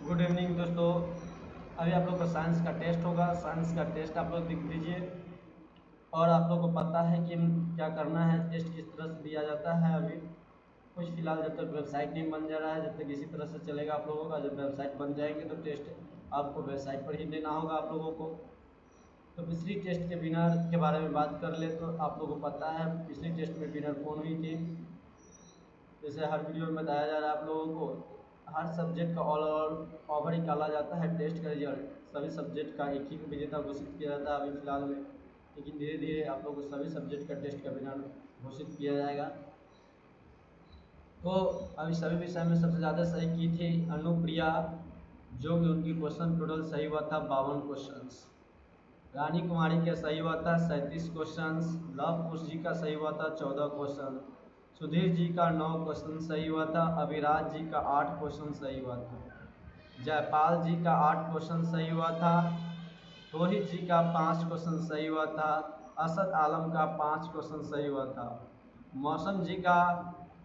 Good evening दोस्तों। अभी आप लोग का साइंस का टेस्ट होगा। साइंस का टेस्ट आप लोग लिख दीजिए। और आप लोग को पता है कि क्या करना है, टेस्ट किस तरह से दिया जाता है। अभी कुछ फिलहाल जब तक वेबसाइट नहीं बन जा रहा है, जब तक इसी तरह से चलेगा आप लोगों का। जब वेबसाइट बन जाएंगे तो टेस्ट आपको वेबसाइट पर ही देना होगा आप लोगों को। तो पिछली टेस्ट के विनर के बारे में बात कर ले तो आप लोगों को पता है पिछली टेस्ट में विनर कौन हुई थी। जैसे हर वीडियो में बताया जा रहा है आप लोगों को, हर सब्जेक्ट का ऑल ओवर निकाला जाता है टेस्ट का रिजल्ट। सभी सब्जेक्ट का एक ही विजेता घोषित किया जाता है अभी फिलहाल में, लेकिन धीरे धीरे आप लोगों को सभी सब्जेक्ट का टेस्ट का विनर घोषित किया जाएगा। तो अभी सभी विषय में सबसे ज़्यादा सही की थी अनुप्रिया, जो कि उनकी क्वेश्चन टोटल सही हुआ था 52 क्वेश्चन। रानी कुमारी का सही हुआ था 37 क्वेश्चन। लव कुश जी का सही हुआ था 14 क्वेश्चन। सुधीर जी का 9 क्वेश्चन सही हुआ था। अभिराज जी का 8 क्वेश्चन सही हुआ था। जयपाल जी का 8 क्वेश्चन सही हुआ था। रोहित जी का 5 क्वेश्चन सही हुआ था। असद आलम का 5 क्वेश्चन सही हुआ था। मौसम जी का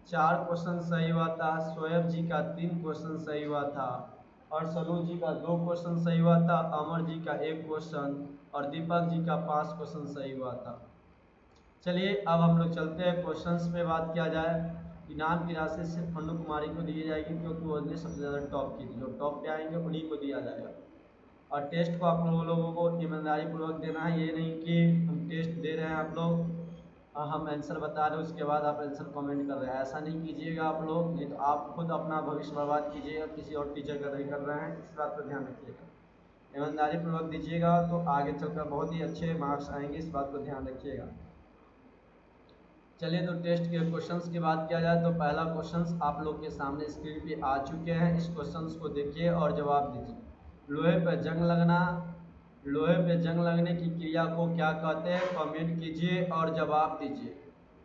4 क्वेश्चन सही हुआ था। शोएब जी का 3 क्वेश्चन सही हुआ था। और सनू जी का 2 क्वेश्चन सही हुआ था। अमर जी का 1 क्वेश्चन और दीपक जी का 5 क्वेश्चन सही हुआ था। चलिए अब हम लोग चलते हैं क्वेश्चंस पे बात किया जाए। इनाम की राशि सिर्फ अनु कुमारी को दी जाएगी, क्योंकि वो सबसे ज़्यादा टॉप की थी। जो टॉप पे आएंगे उन्हीं को दिया जाएगा। और टेस्ट को आप लोगों को ईमानदारी पूर्वक देना है। ये नहीं कि हम टेस्ट दे रहे हैं आप लोग और हम आंसर बता रहे हैं उसके बाद आप आंसर कमेंट कर रहे हैं, ऐसा नहीं कीजिएगा आप लोग। नहीं तो आप खुद अपना भविष्य बर्बाद कीजिएगा, किसी और टीचर का नहीं कर रहे हैं। इस बात पर ध्यान रखिएगा। ईमानदारी पूर्वक दीजिएगा तो आगे चलकर बहुत ही अच्छे मार्क्स आएंगे, इस बात को ध्यान रखिएगा। चलिए तो टेस्ट के क्वेश्चंस की बात किया जाए तो पहला क्वेश्चंस आप लोग के सामने स्क्रीन पे आ चुके हैं। इस क्वेश्चंस को देखिए और जवाब दीजिए। लोहे पर जंग लगना, लोहे पे जंग लगने की क्रिया को क्या कहते हैं, कमेंट कीजिए और जवाब दीजिए।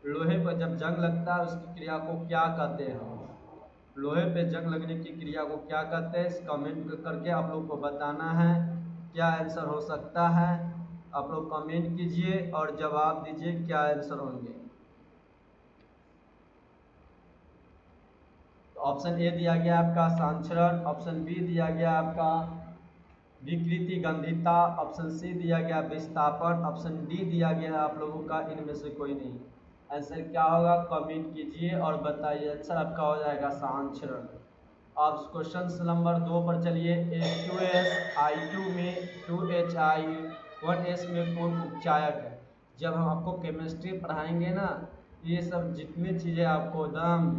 लोहे पर जब जंग लगता है उसकी क्रिया को क्या कहते हैं। लोहे पे जंग लगने की क्रिया को क्या कहते हैं, कमेंट करके आप लोग को बताना है क्या आंसर हो सकता है। आप लोग कमेंट कीजिए और जवाब दीजिए क्या आंसर होंगे। ऑप्शन ए दिया गया आपका सांचरण, ऑप्शन बी दिया गया आपका विकृति गंधिता, ऑप्शन सी दिया गया विस्थापन, ऑप्शन डी दिया गया आप लोगों का इनमें से कोई नहीं। आंसर क्या होगा कमेंट कीजिए और बताइए। आंसर आपका हो जाएगा सांचरण। अब क्वेश्चन नंबर 2 पर चलिए। H2S I2 में 2HI 1S में कौन उपचायक है। जब हम आपको केमिस्ट्री पढ़ाएंगे ना, ये सब जितनी चीज़ें आपको एकदम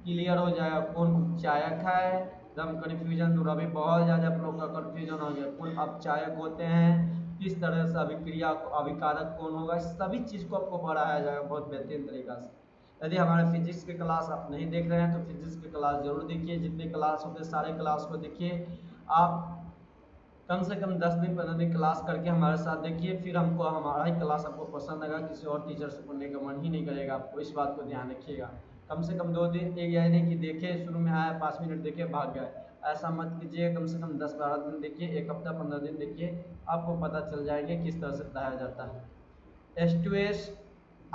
क्लियर हो जाएगा। कौन उपचायक है, एकदम कन्फ्यूजन दूर। अभी बहुत ज़्यादा आप लोग का कन्फ्यूजन हो गया, कौन अपचायक होते हैं, किस तरह से अभिक्रिया अभिकारक कौन होगा, सभी चीज़ को आपको पढ़ाया जाएगा बहुत बेहतरीन तरीका से। यदि हमारे फिजिक्स के क्लास आप नहीं देख रहे हैं तो फिजिक्स के क्लास जरूर देखिए। जितने क्लास होते हैं सारे क्लास को देखिए। आप कम से कम 10 दिन 15 दिन क्लास करके हमारे साथ देखिए, फिर हमको हमारा ही क्लास आपको पसंद आएगा, किसी और टीचर से पढ़ने का मन ही नहीं करेगा आपको। इस बात को ध्यान रखिएगा। कम से कम 2 दिन, एक यह नहीं कि देखे शुरू में आया 5 मिनट देखे भाग गए, ऐसा मत कीजिए। कम से कम 10-12 दिन देखिए, एक हफ्ता 15 दिन देखिए, आपको पता चल जाएंगे किस तरह से पढ़ाया जाता है। H2S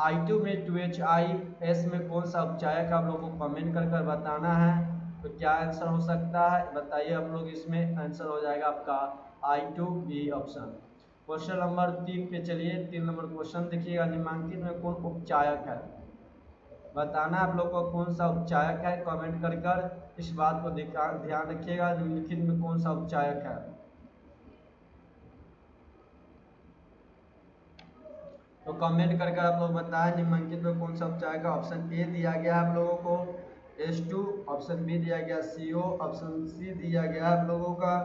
I2 में 2HI में कौन सा उपचायक आप लोगों को कमेंट कर बताना है। तो क्या आंसर हो सकता है बताइए आप लोग। इसमें आंसर हो जाएगा आपका I2 B option. Question number 3 पे चलिए। 3 नंबर क्वेश्चन देखिएगा। निम्नलिखित में कौन उपचायक है, बताना आप लोग को कौन सा उपचायक है कमेंट कर इस बात को ध्यान रखिएगा। निम्नलिखित में कौन सा उपचायक है, तो कमेंट करके आप लोग बताएं निम्नलिखित में कौन सा उपचायक है। ऑप्शन ए दिया गया आप लोगों को H2, ऑप्शन बी दिया गया CO, ऑप्शन सी दिया गया आप लोगों का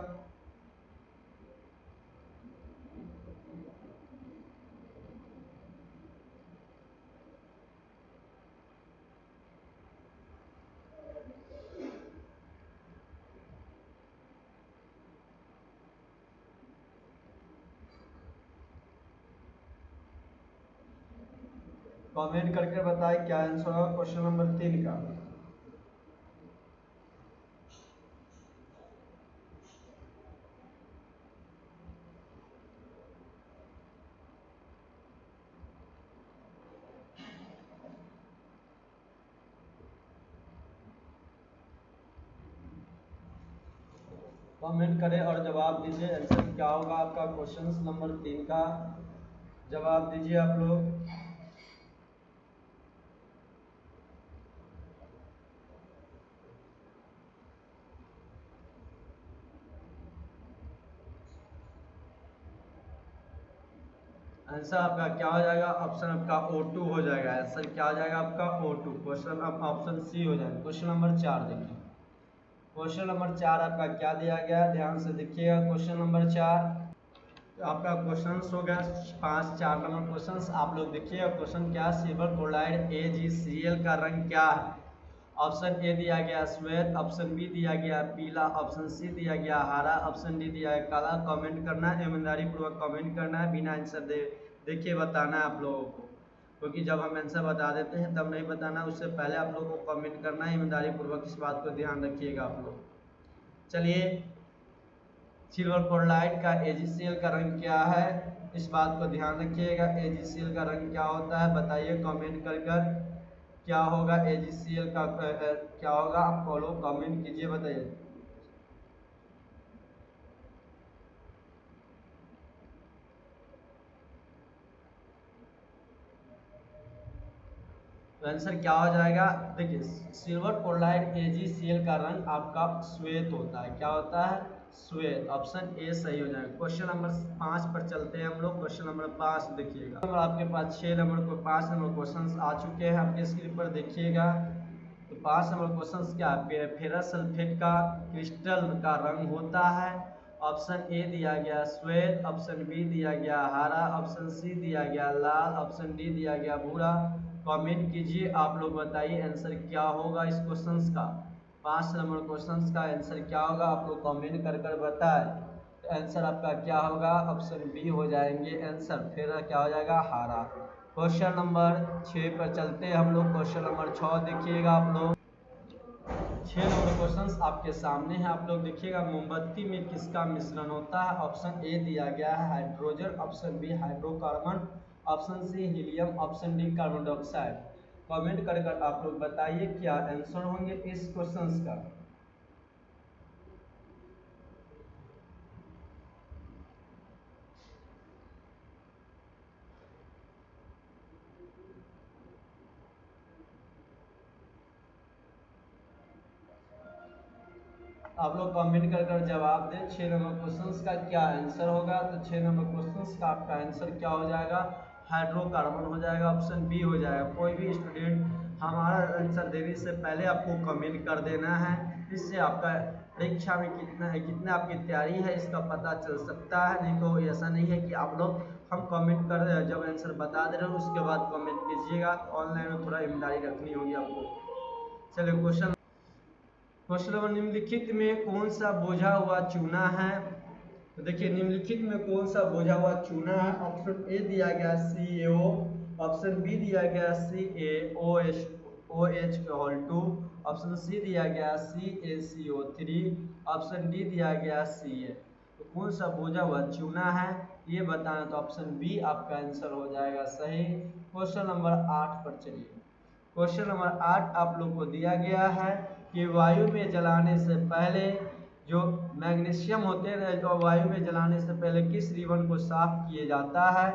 कमेंट करके बताएं क्या आंसर होगा क्वेश्चन नंबर 3 का। कमेंट करें और जवाब दीजिए। आंसर क्या होगा आपका क्वेश्चन नंबर 3 का, जवाब दीजिए आप लोग। आंसर आपका क्या हो जाएगा? ऑप्शन आपका O2 हो जाएगा। आंसर क्या हो जाएगा आपका? O2। क्वेश्चन अब ऑप्शन सी हो जाएगा। क्वेश्चन नंबर 4 देखिए। क्वेश्चन नंबर 4 आपका क्या दिया गया, ध्यान से देखिएगा। क्वेश्चन नंबर 4 आपका क्वेश्चन हो गया 5, 4 नंबर क्वेश्चन आप लोग देखिएगा। क्वेश्चन क्या? सिल्वर क्लोराइड AgCl का रंग क्या है? ऑप्शन ए दिया गया श्वेत, ऑप्शन बी दिया गया पीला, ऑप्शन सी दिया गया हरा, ऑप्शन डी दिया गया काला। कमेंट करना है, ईमानदारी पूर्वक कमेंट करना है, बिना आंसर देखिए बताना है आप लोगों को, क्योंकि जब हम आंसर बता देते हैं तब नहीं बताना, उससे पहले आप लोगों को कमेंट करना है। ईमानदारी पूर्वक इस बात को ध्यान रखिएगा आप लोग। चलिए, सिल्वर क्लोराइड का AgCl का रंग क्या है, इस बात को ध्यान रखिएगा। AgCl का रंग क्या होता है बताइए कमेंट कर क्या होगा AgCl का क्या होगा, आप फॉलो कमेंट कीजिए, बताइए। तो आंसर क्या हो जाएगा? देखिए, सिल्वर क्लोराइड AgCl का रंग आपका श्वेत होता है। क्या होता है? श्वेत। ऑप्शन ए सही हो जाएगा। क्वेश्चन नंबर 5 पर चलते हैं हम लोग। क्वेश्चन नंबर 5 देखिएगा। नंबर आपके पास 6 नंबर को 5 नंबर क्वेश्चन आ चुके हैं आपके स्क्रीन पर देखिएगा। तो 5 नंबर क्वेश्चन क्या है? फेरस सल्फेट का क्रिस्टल का रंग होता है। ऑप्शन ए दिया गया श्वेत, ऑप्शन बी दिया गया हरा, ऑप्शन सी दिया गया लाल, ऑप्शन डी दिया गया भूरा। कमेंट कीजिए, आप लोग बताइए आंसर क्या होगा इस क्वेश्चन का। 5 नंबर क्वेश्चन का आंसर क्या होगा, आप लोग कमेंट कर बताएं। तो आंसर आपका क्या होगा? ऑप्शन बी हो जाएंगे आंसर, फिर क्या हो जाएगा? हरा। क्वेश्चन नंबर 6 पर चलते हैं हम लोग। क्वेश्चन नंबर 6 देखिएगा आप लोग। 6 नंबर क्वेश्चन आपके सामने है, आप लोग देखिएगा। मोमबत्ती में किसका मिश्रण होता है? ऑप्शन ए दिया गया है hydrogen, option B hydrocarbon, option C helium, option D carbon dioxide. Comment कर आप लोग बताइए क्या आंसर होंगे इस क्वेश्चन का। आप लोग कमेंट कर जवाब दें 6 नंबर क्वेश्चंस का क्या आंसर होगा। तो 6 नंबर क्वेश्चंस का आपका आंसर क्या हो जाएगा? हाइड्रोकार्बन हो जाएगा, ऑप्शन बी हो जाएगा। कोई भी स्टूडेंट हमारा आंसर देने से पहले आपको कमेंट कर देना है, इससे आपका परीक्षा में कितना आपकी तैयारी है इसका पता चल सकता है। नहीं तो ऐसा नहीं है कि आप लोग हम कमेंट कर जब आंसर बता दे रहे हो उसके बाद कमेंट कीजिएगा। ऑनलाइन में थोड़ा ईमानदारी रखनी होगी आपको। चलिए, क्वेश्चन नंबर, निम्नलिखित में कौन सा बोझा हुआ चूना है? तो देखिए, निम्नलिखित में कौन सा बोझा हुआ चूना है? ऑप्शन ए दिया गया CaO, ऑप्शन बी दिया गया CaOH2, ऑप्शन सी दिया गया CaCO3, ऑप्शन डी दिया गया Ca। तो कौन सा बोझा हुआ चूना है ये बताना, तो ऑप्शन बी आपका आंसर हो जाएगा सही। क्वेश्चन नंबर 8 पर चलिए। क्वेश्चन नंबर 8 आप लोग को दिया गया है कि वायु में जलाने से पहले जो मैग्नीशियम होते हैं, जो वायु में जलाने से पहले किस रिबन को साफ किया जाता है?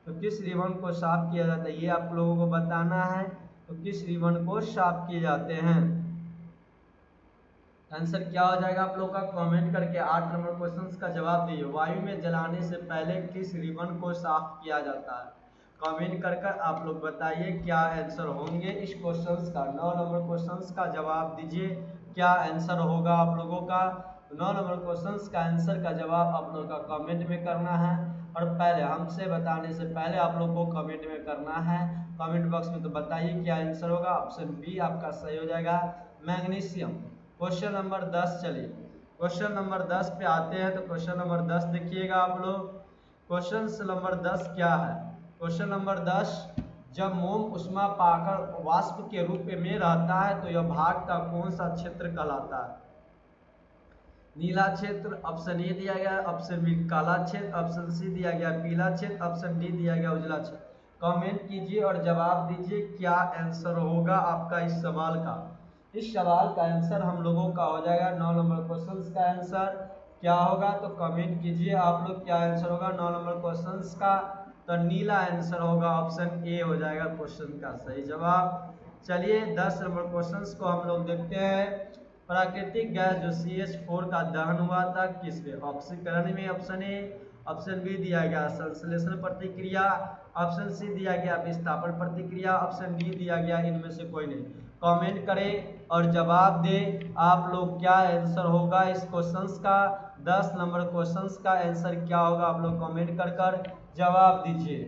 तो किस रिबन को साफ किया जाता है ये आप लोगों को बताना है। तो किस रिबन को साफ किए जाते हैं? आंसर क्या हो जाएगा आप लोग का? कमेंट करके 8 नंबर क्वेश्चन का जवाब दीजिए। वायु में जलाने से पहले किस रिबन को साफ किया जाता है? कमेंट कर आप लोग बताइए क्या आंसर होंगे इस क्वेश्चन का। 9 नंबर क्वेश्चन का जवाब दीजिए, क्या आंसर होगा आप लोगों का। 9 नंबर क्वेश्चन का आंसर का जवाब आप लोग का कमेंट में करना है, और पहले हमसे बताने से पहले आप लोग को कमेंट में करना है, कमेंट बॉक्स में। तो बताइए क्या आंसर होगा। ऑप्शन बी आपका सही हो जाएगा, मैग्नीशियम। क्वेश्चन नंबर 10 चलिए। क्वेश्चन नंबर 10 पे आते हैं। तो क्वेश्चन नंबर 10 देखिएगा आप लोग। क्वेश्चन नंबर 10 क्या है? क्वेश्चन नंबर 10, जब मोम उष्मा पाकर वाष्प के रूप में रहता है तो यह भाग का कौन सा क्षेत्र कहलाता है? नीला क्षेत्र, ऑप्शन ए दिया गया, ऑप्शन बी काला क्षेत्र, ऑप्शन सी दिया गया पीला क्षेत्र, ऑप्शन डी दिया गया उजला क्षेत्र। कमेंट कीजिए और जवाब दीजिए क्या आंसर होगा आपका इस सवाल का। इस सवाल का आंसर हम लोगों का हो जाएगा 9 नंबर क्वेश्चन का आंसर क्या होगा, तो कमेंट कीजिए आप लोग क्या आंसर होगा 9 नंबर क्वेश्चन का। तो नीला आंसर होगा, ऑप्शन ए हो जाएगा क्वेश्चन का सही जवाब। चलिए 10 नंबर क्वेश्चन को हम लोग देखते हैं। प्राकृतिक गैस जो CH4 का दहन हुआ था किसमें, ऑक्सीकरण में, ऑप्शन ए। ऑप्शन बी दिया गया संश्लेषण प्रतिक्रिया। ऑप्शन सी दिया गया विस्थापन प्रतिक्रिया। ऑप्शन डी दिया गया इनमें से कोई नहीं। कमेंट करें और जवाब दें आप लोग क्या आंसर होगा इस क्वेश्चंस का। 10 नंबर क्वेश्चंस का आंसर क्या होगा आप लोग कमेंट कर जवाब दीजिए।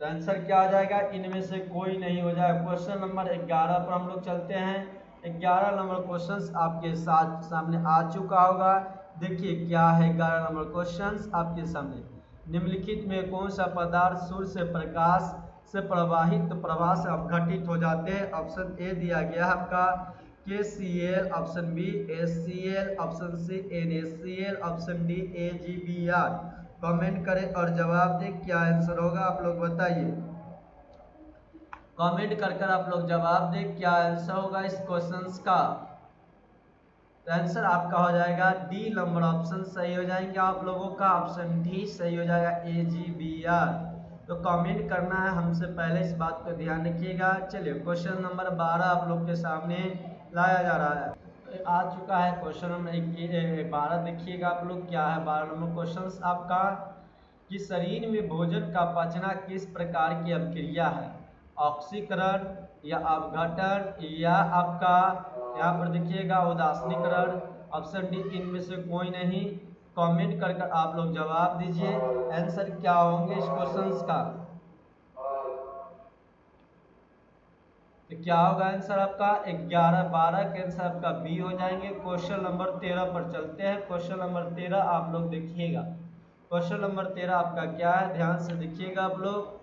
तो आंसर क्या आ जाएगा, इनमें से कोई नहीं हो जाएगा। क्वेश्चन नंबर 11 पर हम लोग चलते हैं। 11 नंबर क्वेश्चन आपके साथ सामने आ चुका होगा। देखिए क्या है 11 नंबर क्वेश्चन आपके सामने। निम्नलिखित में कौन सा पदार्थ सूर्य से प्रकाश से प्रवाहित प्रवाह से अपघटित हो जाते हैं। ऑप्शन ए दिया गया है आपका KCl, option B HCl, option C NaCl, option D AgBr। Comment करें और जवाब दें क्या आंसर होगा आप लोग बताइए। कमेंट कर आप लोग जवाब दें क्या आंसर होगा इस क्वेश्चंस का। तो आंसर आपका हो जाएगा डी नंबर ऑप्शन सही हो जाएंगे आप लोगों का। ऑप्शन डी सही हो जाएगा AgBr। तो कमेंट करना है हमसे पहले, इस बात को ध्यान रखिएगा। चलिए क्वेश्चन नंबर 12 आप लोग के सामने लाया जा रहा है। आ चुका है क्वेश्चन नंबर 12। देखिएगा आप लोग क्या है 12 नंबर क्वेश्चन आपका कि शरीर में भोजन का पचना किस प्रकार की अभिक्रिया है। ऑक्सीकरण या अपघटन या आपका यहाँ पर देखिएगा उदासीनीकरण। ऑप्शन डी इनमें से कोई नहीं। कमेंट कर आप लोग जवाब दीजिए आंसर क्या होंगे इस क्वेश्चंस का। तो क्या होगा आंसर आपका 11 12 के आंसर आपका बी हो जाएंगे। क्वेश्चन नंबर 13 पर चलते हैं। क्वेश्चन नंबर 13 आप लोग देखिएगा। क्वेश्चन नंबर 13 आपका क्या है, ध्यान से देखिएगा आप लोग।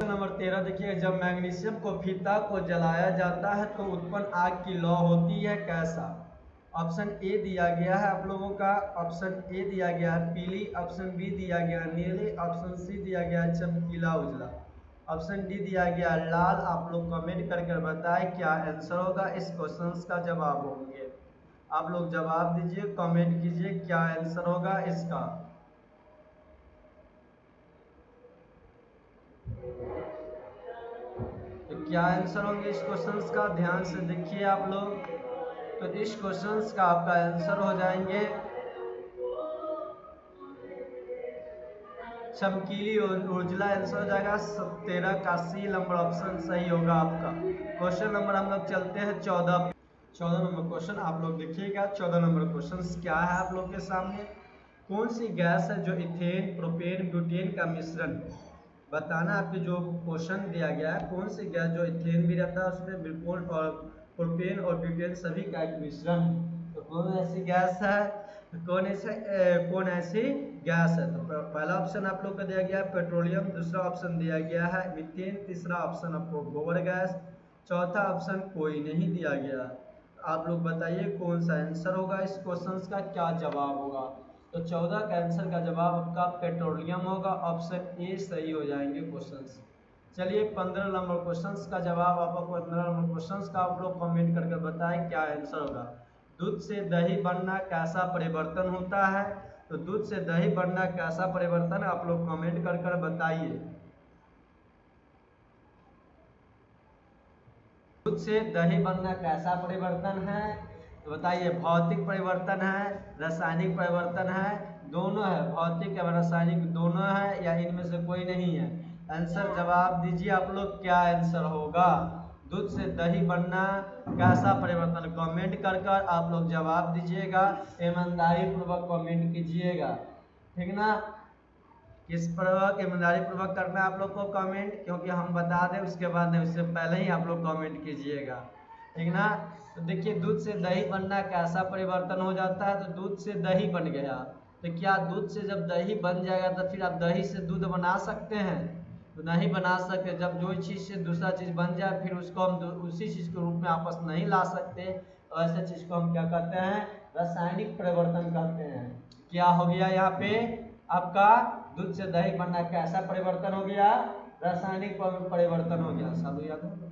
नंबर 13 देखिए, जब मैग्नीशियम को फीता को जलाया जाता है तो उत्पन्न आग की लौ होती है कैसा। ऑप्शन ए दिया गया है आप लोगों का, ऑप्शन ए दिया गया है पीली, ऑप्शन बी दिया गया नीली, ऑप्शन सी दिया गया चमकीला उजला, ऑप्शन डी दिया गया लाल। आप लोग कमेंट करके बताएं क्या आंसर होगा इस क्वेश्चन का जवाब होंगे। आप लोग जवाब दीजिए, कमेंट कीजिए क्या आंसर होगा इसका। तो क्या आंसर होंगे इस क्वेश्चंस का, ध्यान से देखिए आप लोग। तो इस क्वेश्चंस का आपका आंसर हो जाएंगे चमकीली उजला। आंसर हो जाएगा 13 का सी नंबर ऑप्शन सही होगा आपका। क्वेश्चन नंबर हम लोग चलते हैं 14 नंबर क्वेश्चन आप लोग देखिएगा। 14 नंबर क्वेश्चन क्या है आप लोग के सामने। कौन सी गैस है जो इथेन प्रोपेन ब्यूटेन का मिश्रण है। बताना आपके जो क्वेश्चन दिया गया है कौन सी गैस जो इथेन भी रहता है उसमें बिल्कुल और प्रोपेन और ब्यूटेन सभी का एक मिश्रण है। तो कौन ऐसी गैस है, कौन ऐसी गैस है। तो पहला ऑप्शन आप लोग का दिया गया है पेट्रोलियम, दूसरा ऑप्शन दिया गया है मीथेन, तीसरा ऑप्शन आपको गोबर गैस, चौथा ऑप्शन कोई नहीं दिया गया। आप लोग बताइए कौन सा आंसर होगा इस क्वेश्चन का, क्या जवाब होगा। तो 14 का आंसर का जवाब आपका पेट्रोलियम होगा। ऑप्शन ए सही हो जाएंगे क्वेश्चंस। चलिए 15 नंबर क्वेश्चंस का जवाब आपको 15 नंबर क्वेश्चंस का आप लोग कमेंट करके बताएं क्या आंसर होगा। दूध से दही बनना कैसा परिवर्तन होता है। तो दूध से दही बनना कैसा परिवर्तन आप लोग कमेंट कर बताइए। दूध से दही बनना कैसा परिवर्तन है, तो बताइए भौतिक परिवर्तन है, रासायनिक परिवर्तन है, दोनों है, भौतिक या रासायनिक दोनों है या इनमें से कोई नहीं है। आंसर जवाब दीजिए आप लोग क्या आंसर होगा। दूध से दही बनना कैसा परिवर्तन, कमेंट कर आप लोग जवाब दीजिएगा। ईमानदारी पूर्वक कमेंट कीजिएगा, ठीक ना। किस पूर्वक, ईमानदारी पूर्वक करना है आप लोग को कमेंट, क्योंकि हम बता दें उसके बाद नहीं, उससे पहले ही आप लोग कमेंट कीजिएगा, ठीक ना। तो देखिए दूध से दही बनना कैसा परिवर्तन हो जाता है। तो दूध से दही बन गया, तो क्या दूध से जब दही बन जाएगा तो फिर आप दही से दूध बना सकते हैं, तो नहीं बना सकते। जब जो चीज़ से दूसरा चीज़ बन जाए फिर उसको हम उसी चीज़ के रूप में वापस नहीं ला सकते। तो ऐसे चीज़ को हम क्या कहते हैं, रासायनिक परिवर्तन कहते हैं। क्या हो गया यहाँ पे आपका, दूध से दही बनना कैसा परिवर्तन हो गया, रासायनिक परिवर्तन हो गया। साधु याद है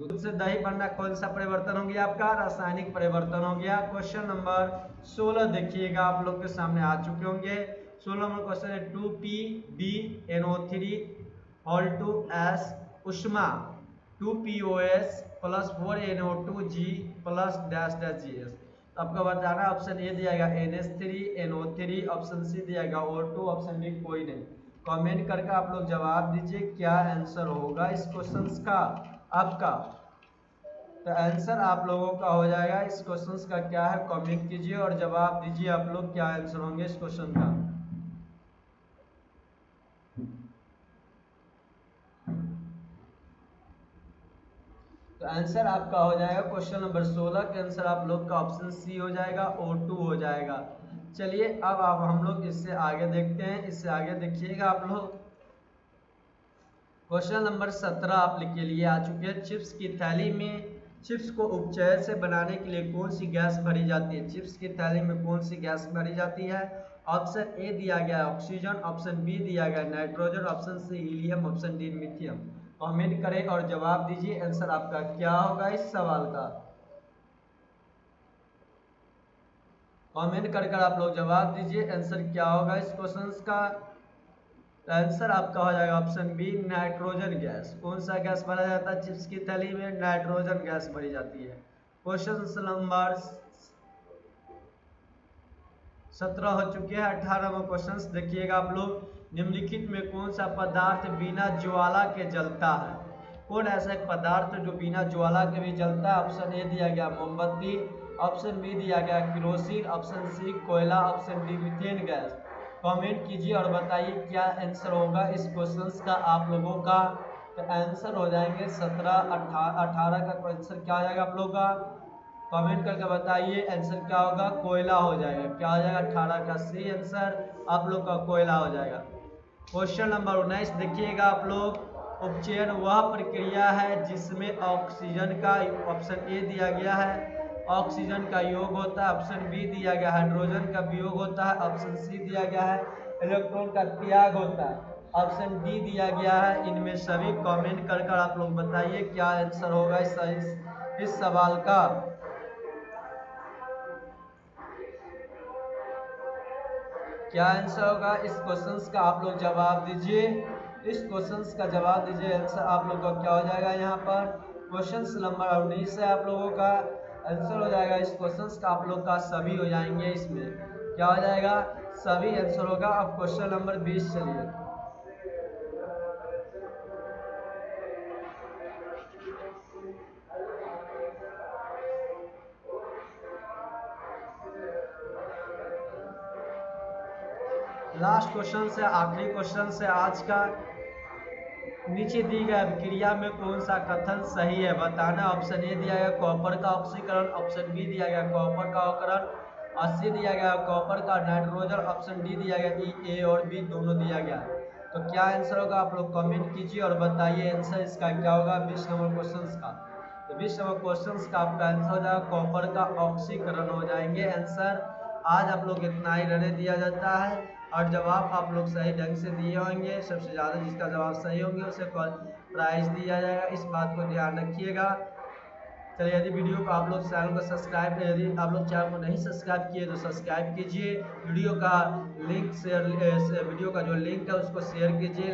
दूध से दही बनना कौन सा परिवर्तन हो गया आपका? रासायनिक परिवर्तन हो गया। क्वेश्चन नंबर 16 देखिएगा, आप लोग के सामने आ चुके होंगे। 16 नंबर क्वेश्चन है 2PbNO3 ऑल टू एस उष्मा 2POS plus 4NO2G plus dash dash GS। आपको बताना ऑप्शन ए दिया गया NH3 NO3, ऑप्शन सी दिया गया O2, ऑप्शन डी कोई नहीं। कमेंट करके आप लोग जवाब दीजिए क्या आंसर होगा इस क्वेश्चन का आपका। तो आंसर आप लोगों का हो जाएगा इस क्वेश्चन का क्या है, कमेंट कीजिए और जवाब दीजिए आप लोग क्या आंसर होंगे इस क्वेश्चन का। तो आंसर आपका हो जाएगा क्वेश्चन नंबर 16 के आंसर आप लोग का ऑप्शन सी हो जाएगा, O2 हो जाएगा। चलिए अब आप हम लोग इससे आगे देखते हैं। इससे आगे देखिएगा आप लोग, क्वेश्चन नंबर 17 आप के लिए आ चुके हैं। चिप्स की थैली में चिप्स को उपचय से बनाने के लिए कौन सी गैस भरी जाती है? चिप्स की थैली में कौन सी गैस भरी जाती है? ऑप्शन ए दिया गया ऑक्सीजन, ऑप्शन बी दिया गया nitrogen, option C helium, option D lithium. Comment करें और जवाब दीजिए आंसर आपका क्या होगा इस सवाल का। कमेंट कर आप लोग जवाब दीजिए आंसर क्या होगा इस क्वेश्चन का। आंसर आपका हो जाएगा ऑप्शन बी नाइट्रोजन गैस। कौन सा गैस भरा जाता है चिप्स की थैली में? नाइट्रोजन गैस भरी जाती है। क्वेश्चन नंबर 17 हो चुके हैं। 18 में क्वेश्चन देखिएगा आप लोग, निम्नलिखित में कौन सा पदार्थ बिना ज्वाला के जलता है? कौन ऐसा एक पदार्थ जो बिना ज्वाला के भी जलता है? ऑप्शन ए दिया गया मोमबत्ती, ऑप्शन बी दिया गया किरोसिन, ऑप्शन सी कोयला, option D methane gas. Comment कीजिए और बताइए क्या आंसर होगा इस क्वेश्चन का आप लोगों का। तो आंसर हो जाएंगे 17, 18 का आंसर क्या हो जाएगा आप लोगों का? कमेंट करके बताइए आंसर क्या होगा। कोयला हो जाएगा। क्या हो जाएगा? 18 का सही आंसर आप लोग का कोयला हो जाएगा। क्वेश्चन नंबर 19 देखिएगा आप लोग, उपचयन वह प्रक्रिया है जिसमें ऑक्सीजन का, ऑप्शन ए दिया गया है ऑक्सीजन का योग होता है, ऑप्शन बी दिया गया हाइड्रोजन का वियोग होता है, ऑप्शन सी दिया गया है इलेक्ट्रॉन का त्याग होता है, ऑप्शन डी दिया गया है इनमें सभी। कमेंट कर आप लोग बताइए क्या आंसर होगा इस सवाल का। क्या आंसर होगा इस क्वेश्चन का आप लोग जवाब दीजिए। इस क्वेश्चन का जवाब दीजिए, आंसर आप लोग का क्या हो जाएगा यहाँ पर। क्वेश्चन नंबर 19 है आप लोगों का आंसर हो जाएगा इस क्वेश्चन का आप लोग का सभी हो जाएंगे। इसमें क्या हो जाएगा? सभी आंसर होगा। अब क्वेश्चन नंबर 20 चलिए। लास्ट क्वेश्चन से आखिरी क्वेश्चन से आज का, नीचे दी गई अभिक्रिया में कौन सा कथन सही है बताना। ऑप्शन ए दिया गया कॉपर का ऑक्सीकरण, ऑप्शन बी दिया गया कॉपर का ऑक्सीकरण, और सी दिया गया कॉपर का नाइट्रोजन, ऑप्शन डी दिया गया ई ए और बी दोनों दिया गया। तो क्या आंसर होगा आप लोग कमेंट कीजिए और बताइए आंसर इसका क्या होगा 20 नंबर क्वेश्चन का। तो 20 नंबर क्वेश्चन का आपका आंसर हो जाएगा कॉपर का ऑक्सीकरण हो जाएंगे आंसर। आज आप लोग इतना ही रहने दिया जाता है और जवाब आप लोग सही ढंग से दिए होंगे। सबसे ज़्यादा जिसका जवाब सही होंगे उसे प्राइज दिया जाएगा, इस बात को ध्यान रखिएगा। चलिए यदि वीडियो को आप लोग चैनल को सब्सक्राइब, यदि आप लोग चैनल को नहीं सब्सक्राइब किए तो सब्सक्राइब कीजिए। वीडियो का लिंक शेयर, वीडियो का जो लिंक है उसको शेयर कीजिए।